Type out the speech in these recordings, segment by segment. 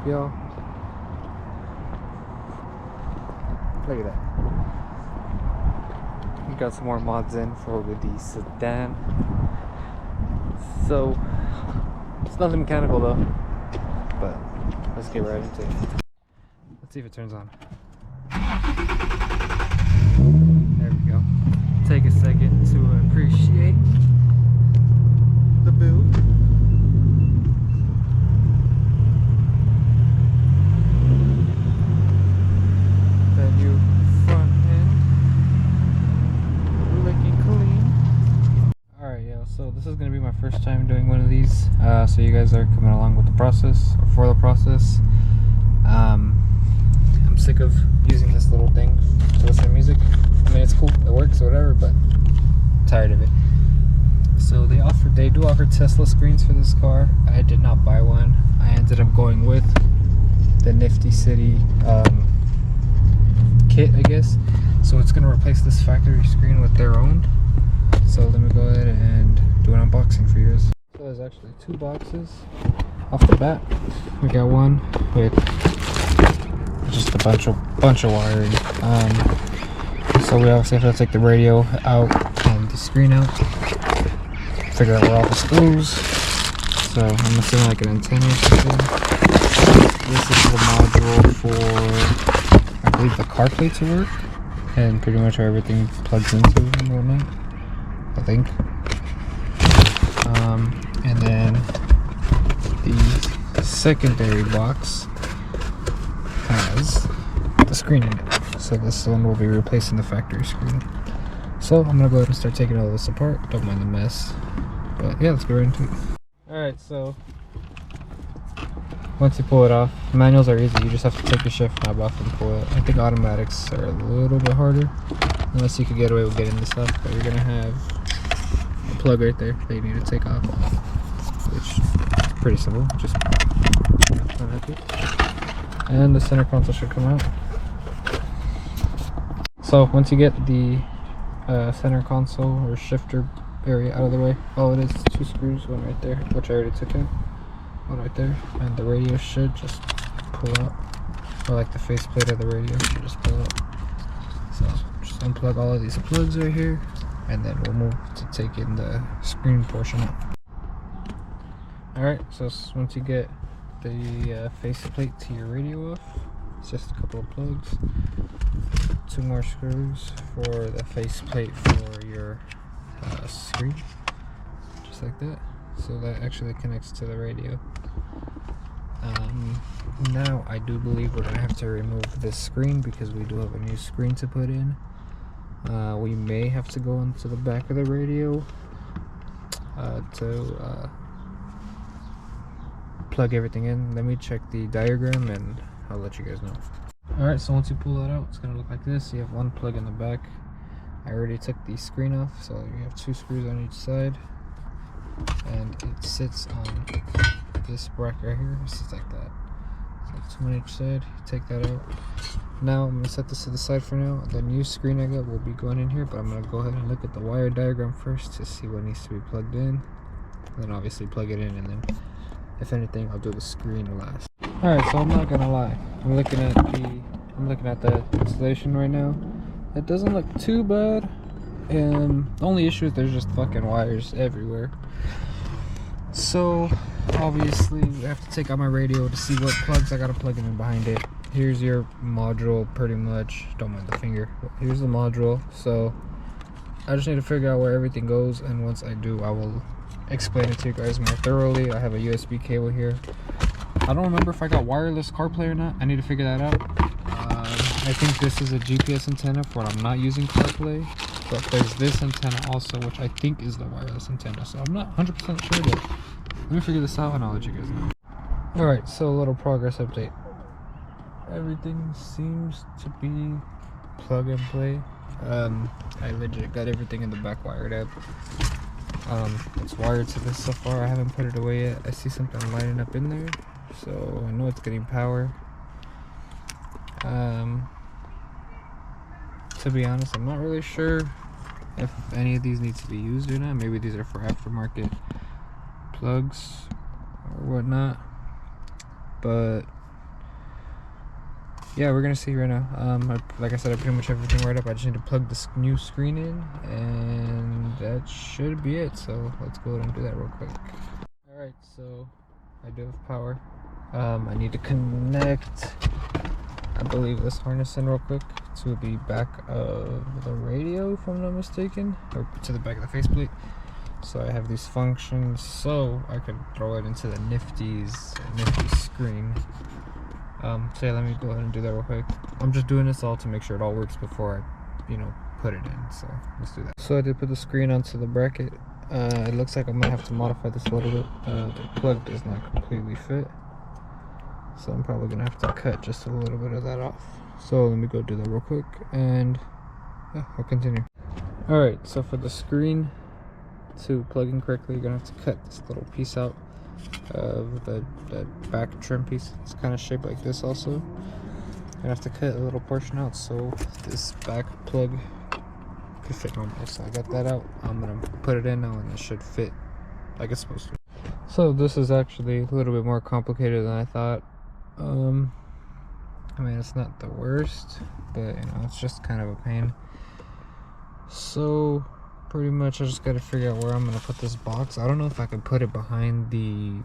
y'all. Look at that. We got some more mods in for the sedan. So it's nothing mechanical though, but let's get right into it. Let's see if it turns on. There we go. Take a second to appreciate the build. The new front end looking clean. Alright, yeah, so this is going to be my first time doing one of these. So you guys are coming along with the process, or for the process. I'm sick of using this little thing to listen to music. I mean, it's cool, it works or whatever, but I'm tired of it. So they do offer Tesla screens for this car. I did not buy one. I ended up going with the Nifty City kit, I guess. So it's going to replace this factory screen with their own. So let me go ahead and do an unboxing for you guys. So there's actually two boxes off the bat. We got one with just a bunch of wiring. So we obviously have to take the radio out and the screen out. Figure out where all this goes. So I'm assuming like an antenna or something. This is the module for, I believe, the CarPlay to work, and pretty much where everything plugs into and whatnot, I think. And then the secondary box has the screen in it. So this one will be replacing the factory screen. So I'm gonna go ahead and start taking all this apart. Don't mind the mess. But yeah, let's get right into it. Alright, so once you pull it off, manuals are easy. You just have to take your shift knob off and pull it. I think automatics are a little bit harder, unless you could get away with getting this off. But you're gonna have a plug right there that you need to take off, which is pretty simple. Just unhook it, and the center console should come out. So once you get the center console or shifter area out of the way, all it is two screws, one right there, which I already took in, one right there, and the radio should just pull out, or like the faceplate of the radio should just pull out. So just unplug all of these plugs right here, and then we'll move to taking the screen portion out. Alright, so once you get the faceplate to your radio off, it's just a couple of plugs, two more screws for the faceplate for your screen, just like that. So that actually connects to the radio. Now I do believe we're gonna have to remove this screen because we do have a new screen to put in. We may have to go into the back of the radio to plug everything in. Let me check the diagram and I'll let you guys know. Alright, so once you pull that out, it's gonna look like this. You have one plug in the back. I already took the screen off, so you have two screws on each side, and it sits on this bracket right here. It sits like that. So two on each side. You take that out. Now I'm gonna set this to the side for now. The new screen I got will be going in here, but I'm gonna go ahead and look at the wire diagram first to see what needs to be plugged in. And then obviously plug it in, and then if anything, I'll do the screen last. Alright, so I'm not gonna lie. I'm looking at the installation right now. It doesn't look too bad, and the only issue is there's just fucking wires everywhere. So obviously I have to take out my radio to see what plugs I gotta plug in behind it. Here's your module, pretty much. Don't mind the finger. Here's the module. So I just need to figure out where everything goes, and once I do, I will explain it to you guys more thoroughly. I have a USB cable here. I don't remember if I got wireless CarPlay or not. I need to figure that out. I think this is a GPS antenna for when I'm not using CarPlay, but there's this antenna also, which I think is the wireless antenna, so I'm not 100% sure, but let me figure this out and I'll let you guys know. Alright, so a little progress update. Everything seems to be plug and play. I legit got everything in the back wired up. It's wired to this so far. I haven't put it away yet. I see something lighting up in there, so I know it's getting power. To be honest, I'm not really sure if any of these need to be used or not. Maybe these are for aftermarket plugs or whatnot, but yeah, we're gonna see right now. Like I said, I pretty much have everything right up. I just need to plug this new screen in, and that should be it. So let's go ahead and do that real quick. All right, so I do have power. I need to connect, I believe, this harness in real quick to the back of the radio, if I'm not mistaken, or to the back of the faceplate. So I have these functions, so I could throw it into the Nifty screen. So yeah, let me go ahead and do that real quick. I'm just doing this all to make sure it all works before I, put it in. So let's do that. So I did put the screen onto the bracket. It looks like I might have to modify this a little bit. The plug does not completely fit, so I'm probably gonna have to cut just a little bit of that off. So let me go do that real quick, and yeah, I'll continue. All right, so for the screen to plug in correctly, you're gonna have to cut this little piece out of the back trim piece. It's kind of shaped like this also. You're gonna have to cut a little portion out so this back plug could fit normally. So I got that out. I'm gonna put it in now, and it should fit like it's supposed to. So this is actually a little bit more complicated than I thought. I mean, it's not the worst, but it's just kind of a pain. So pretty much I just got to figure out where I'm going to put this box. I don't know if I can put it behind the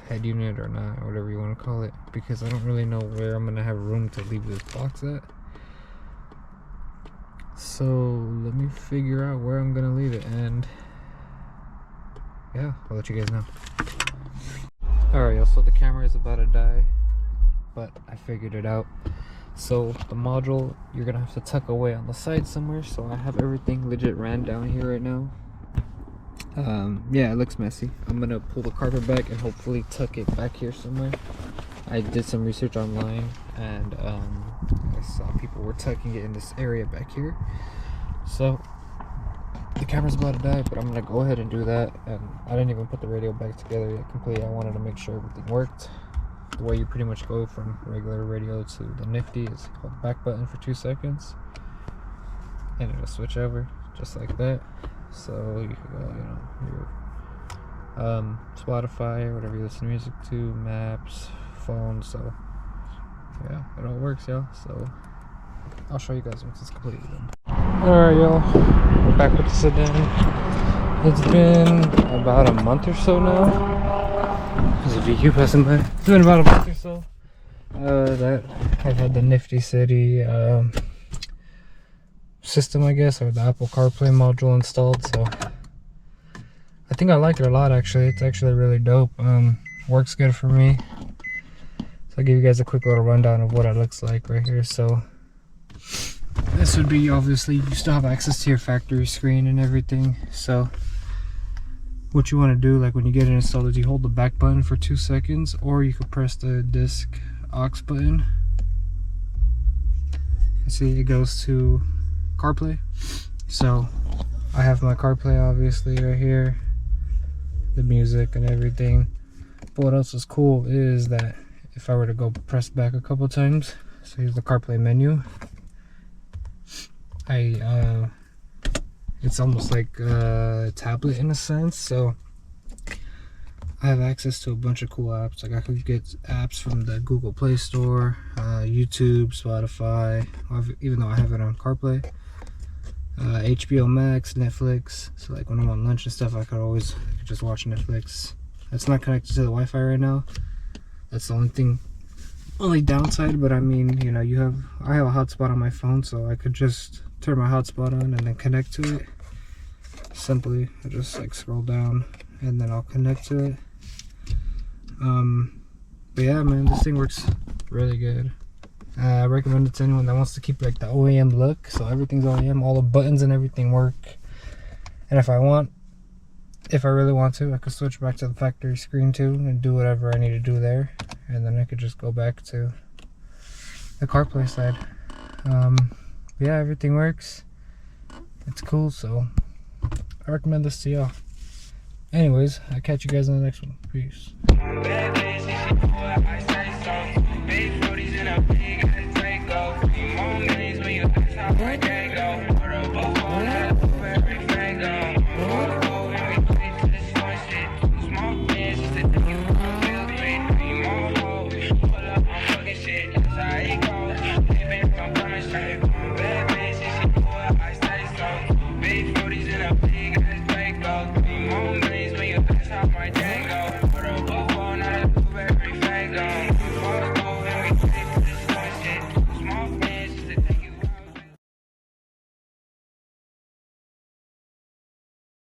head unit or not, or whatever you want to call it, because I don't really know where I'm going to have room to leave this box at. So let me figure out where I'm going to leave it, and yeah, I'll let you guys know. Alright, y'all, so the camera is about to die, but I figured it out. So the module, you're gonna have to tuck away on the side somewhere. So I have everything legit ran down here right now. Yeah, it looks messy. I'm gonna pull the carpet back and hopefully tuck it back here somewhere. I did some research online, and I saw people were tucking it in this area back here. So the camera's about to die, but I'm gonna go ahead and do that. And I didn't even put the radio back together yet completely. I wanted to make sure everything worked. The way you pretty much go from regular radio to the Nifty is hold the back button for 2 seconds, and it'll switch over just like that. So you can go, your Spotify or whatever you listen to music to, maps, phone. So yeah, it all works, y'all. So I'll show you guys once it's completely done. Alright, y'all, we're back with the sedan. It's been about a month or so now. There's a VQ passing by. It's been about a month or so that I've had the Nifty City system, I guess, or the Apple CarPlay module installed. So I think I like it a lot, actually. It's actually really dope. Works good for me. So I'll give you guys a quick little rundown of what it looks like right here. So this would be, obviously, you still have access to your factory screen and everything. So what you want to do, like when you get it installed, is you hold the back button for 2 seconds, or you could press the disc aux button. See, it goes to CarPlay. So I have my CarPlay obviously right here, the music and everything. But what else is cool is that if I were to go press back a couple times, so here's the CarPlay menu. It's almost like a tablet in a sense, so I have access to a bunch of cool apps. Like I could get apps from the Google Play Store, YouTube, Spotify, even though I have it on CarPlay, HBO Max, Netflix. So like when I'm on lunch and stuff, I could just watch Netflix. It's not connected to the Wi-Fi right now. That's the only downside. But I mean, I have a hotspot on my phone, so I could just turn my hotspot on and then connect to it. Simply, I just like scroll down and then I'll connect to it. But yeah, man, this thing works really good. I recommend it to anyone that wants to keep like the OEM look. So everything's OEM, all the buttons and everything work. And if I really want to, I could switch back to the factory screen too and do whatever I need to do there, and then I could just go back to the CarPlay side. Yeah, everything works. It's cool, so I recommend this to y'all. Anyways, I'll catch you guys in the next one. Peace. fame.